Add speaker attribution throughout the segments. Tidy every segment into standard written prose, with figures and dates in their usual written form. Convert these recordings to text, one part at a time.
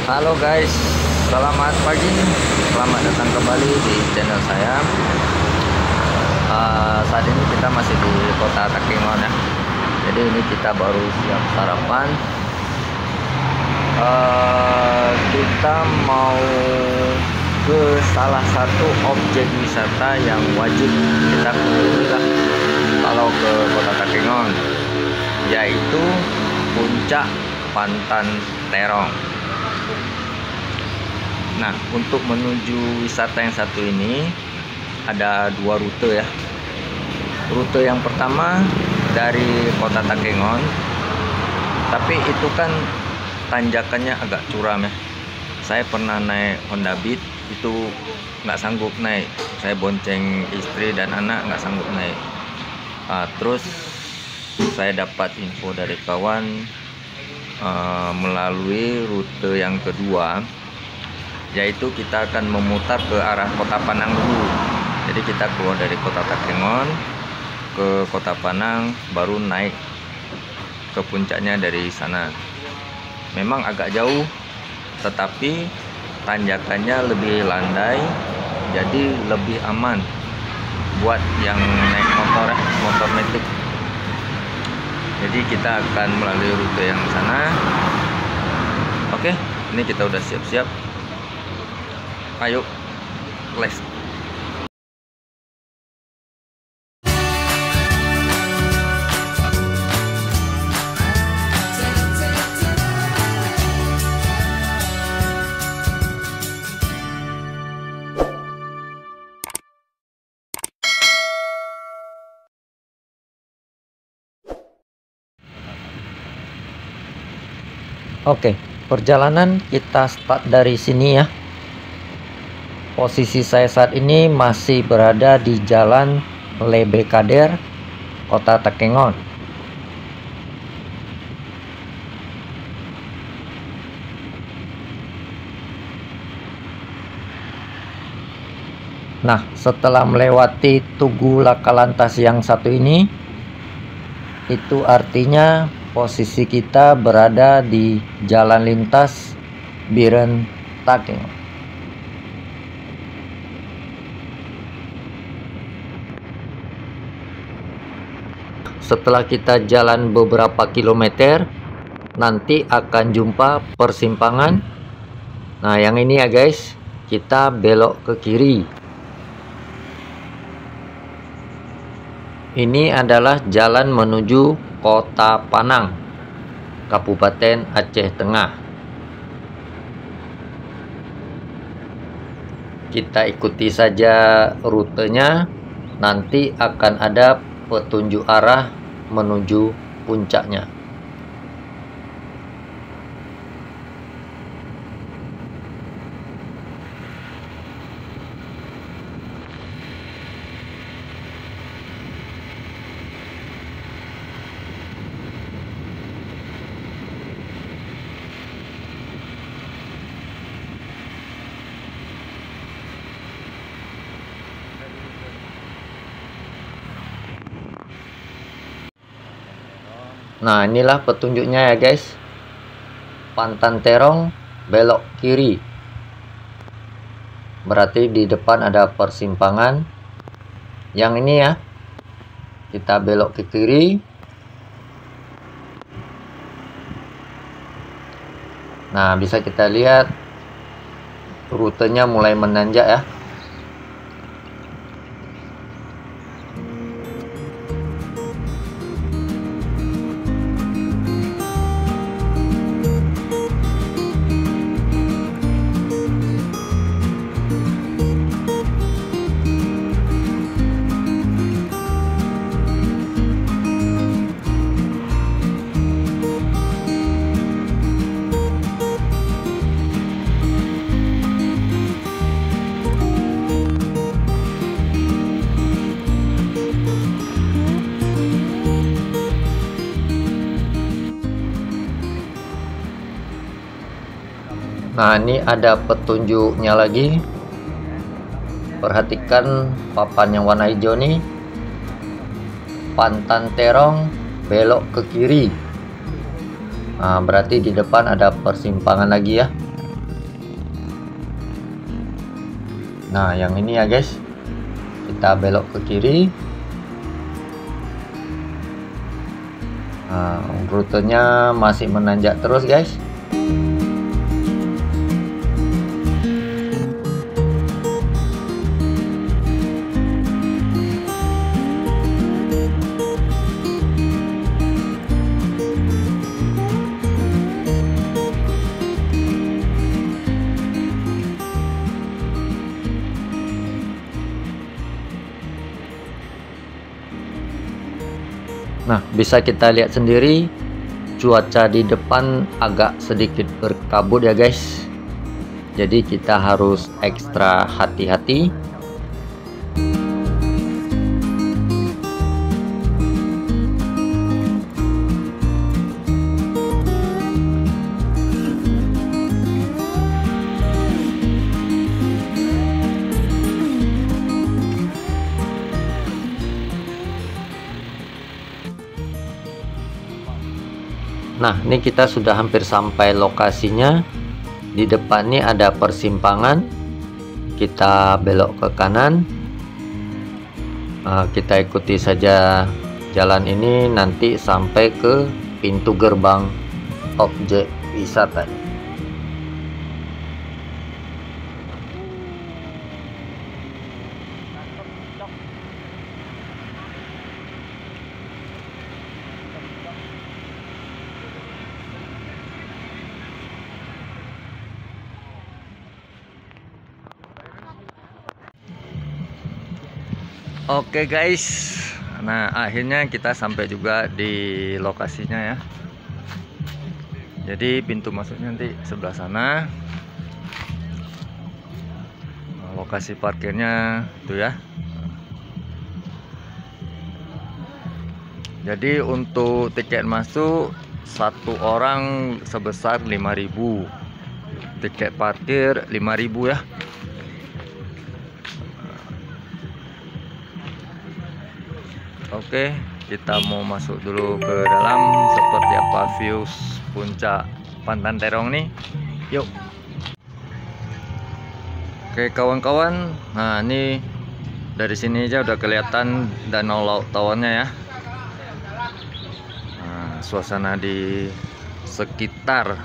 Speaker 1: Halo guys, selamat pagi, selamat datang kembali di channel saya. Saat ini kita masih di kota Takengon ya. Jadi ini kita baru siap sarapan. Kita mau ke salah satu objek wisata yang wajib kita kunjungi lah kalau ke kota Takengon, yaitu Puncak Pantan Terong. Nah, untuk menuju wisata yang satu ini ada dua rute ya. Rute yang pertama dari kota Takengon, tapi itu kan tanjakannya agak curam ya. Saya pernah naik Honda Beat, itu nggak sanggup naik. Saya bonceng istri dan anak, nggak sanggup naik. Terus saya dapat info dari kawan melalui rute yang kedua, yaitu kita akan memutar ke arah Kota Panang dulu. Jadi kita keluar dari kota Takengon ke Kota Panang, baru naik ke puncaknya dari sana. Memang agak jauh, tetapi tanjakannya lebih landai, jadi lebih aman buat yang naik motor metik. Jadi kita akan melalui rute yang sana. Oke, ini kita udah siap-siap. Ayo, let's. Oke, perjalanan kita start dari sini ya. Posisi saya saat ini masih berada di Jalan Lebekader, Kota Takengon. Nah, setelah melewati Tugu Lakalantas yang satu ini, itu artinya posisi kita berada di Jalan Lintas Biren Takengon. Setelah kita jalan beberapa kilometer, nanti akan jumpa persimpangan. Nah, yang ini ya guys, kita belok ke kiri. Ini adalah jalan menuju Kota Panang, Kabupaten Aceh Tengah. Kita ikuti saja rutenya, nanti akan ada petunjuk arah menuju puncaknya. Nah, inilah petunjuknya ya guys. Pantan Terong, belok kiri. Berarti di depan ada persimpangan. Yang ini ya. Kita belok ke kiri. Nah, bisa kita lihat rutenya mulai menanjak ya. Nah, ini ada petunjuknya lagi. Perhatikan papan yang warna hijau nih. Pantan Terong, belok ke kiri. Nah, berarti di depan ada persimpangan lagi ya. Nah, yang ini ya guys, kita belok ke kiri. Nah, rutenya masih menanjak terus guys. Nah, bisa kita lihat sendiri cuaca di depan agak sedikit berkabut ya guys. Jadi kita harus ekstra hati-hati. Nah, ini kita sudah hampir sampai lokasinya. Di depan ini ada persimpangan. Kita belok ke kanan. Kita ikuti saja jalan ini, nanti sampai ke pintu gerbang objek wisata. Oke guys, nah akhirnya kita sampai juga di lokasinya ya. Jadi pintu masuknya nanti sebelah sana. Nah, lokasi parkirnya tuh ya. Jadi untuk tiket masuk satu orang sebesar 5.000. Tiket parkir 5.000 ya. Oke, kita mau masuk dulu ke dalam seperti apa views puncak Pantan Terong nih. Yuk. Oke kawan-kawan, nah ini dari sini aja udah kelihatan Danau Laut Tawonnya ya. Nah, suasana di sekitar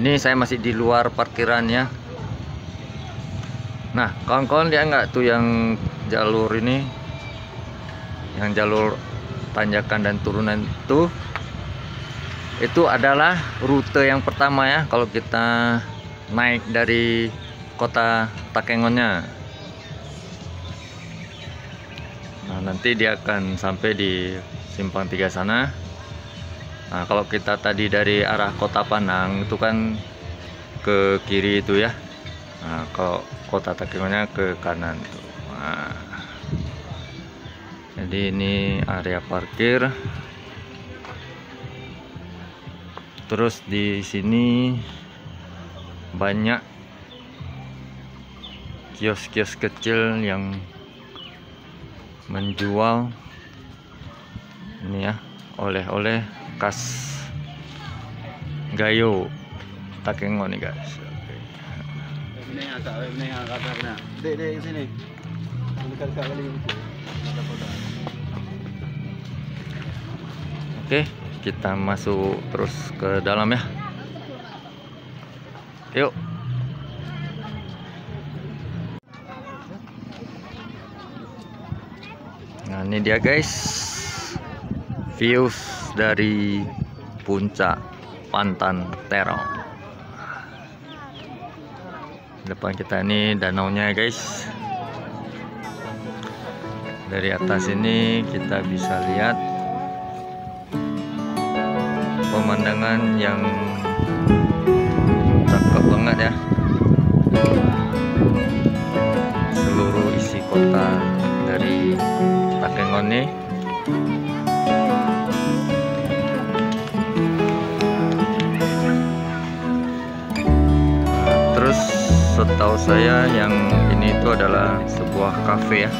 Speaker 1: ini, saya masih di luar parkiran ya. Nah kawan-kawan, lihat nggak tuh yang jalur ini, yang jalur tanjakan dan turunan itu adalah rute yang pertama ya kalau kita naik dari kota Takengonnya. Nah, nanti dia akan sampai di simpang 3 sana. Nah, kalau kita tadi dari arah kota Panang itu kan ke kiri itu ya. Nah, kalau kota Takengonnya ke kanan tuh. Nah, jadi ini area parkir. Terus di sini banyak kios-kios kecil yang menjual ini ya, oleh-oleh khas Gayo Takengon nih guys. Ini sini. Oke, kita masuk terus ke dalam ya. Yuk. Nah, ini dia guys, views dari puncak Pantan Terong. Depan kita ini danaunya guys. Dari atas ini kita bisa lihat pemandangan yang cakep banget ya. Seluruh isi kota dari Takengon nih. Nah, terus setahu saya yang ini itu adalah sebuah kafe ya.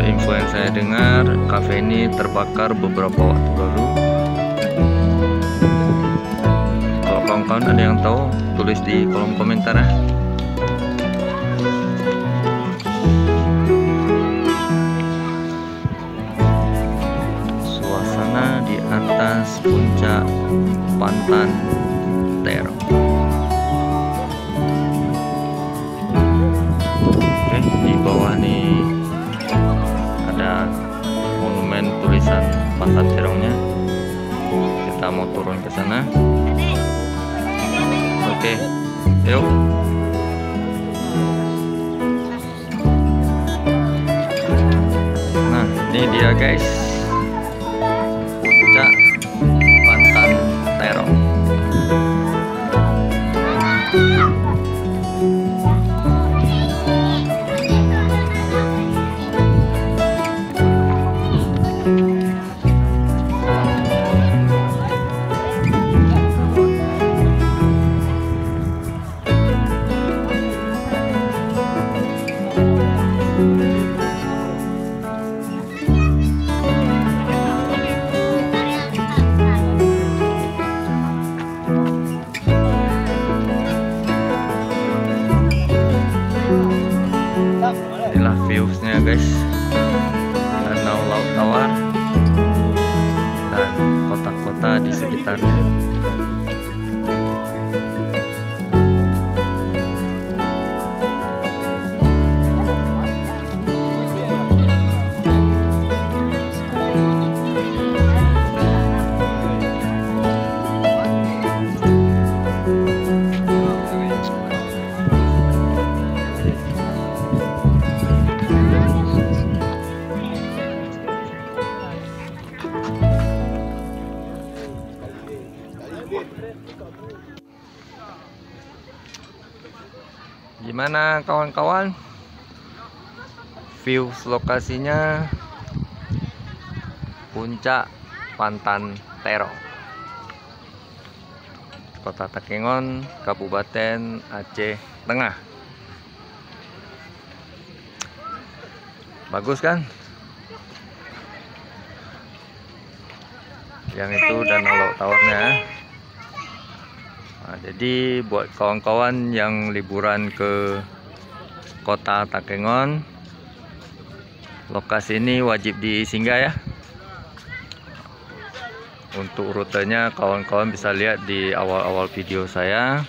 Speaker 1: Info yang saya dengar, kafe ini terbakar beberapa waktu lalu. Kalau kawan-kawan ada yang tahu, tulis di kolom komentar ya. Suasana di atas puncak Pantan Terong. Oke, di bawah nih ada monumen tulisan Pantan Terongnya. Kita mau turun ke sana. Oke, yuk. Nah, ini dia guys, puncak Pantan Terong. Inilah viewsnya guys, danau Laut Tawar dan kota-kota di sekitarnya. Gimana kawan-kawan, view lokasinya puncak Pantan Terong, Kota Takengon, Kabupaten Aceh Tengah. Bagus kan? Yang itu danau Laut Tawarnya. Nah, jadi buat kawan-kawan yang liburan ke Kota Takengon, lokasi ini wajib disinggah ya. Untuk rutenya kawan-kawan bisa lihat di awal-awal video saya,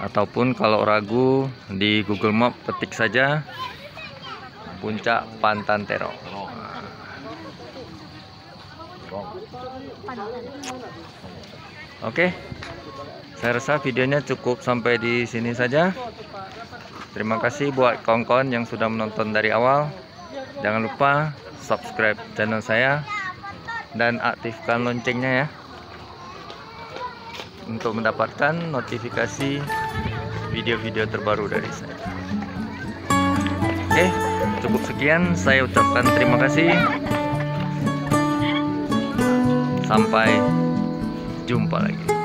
Speaker 1: ataupun kalau ragu di Google Map ketik saja puncak Pantan Terong. Oke, saya rasa videonya cukup sampai di sini saja. Terima kasih buat kawan-kawan yang sudah menonton dari awal. Jangan lupa subscribe channel saya dan aktifkan loncengnya ya, untuk mendapatkan notifikasi video-video terbaru dari saya. Oke, cukup sekian. Saya ucapkan terima kasih. Sampai jumpa lagi.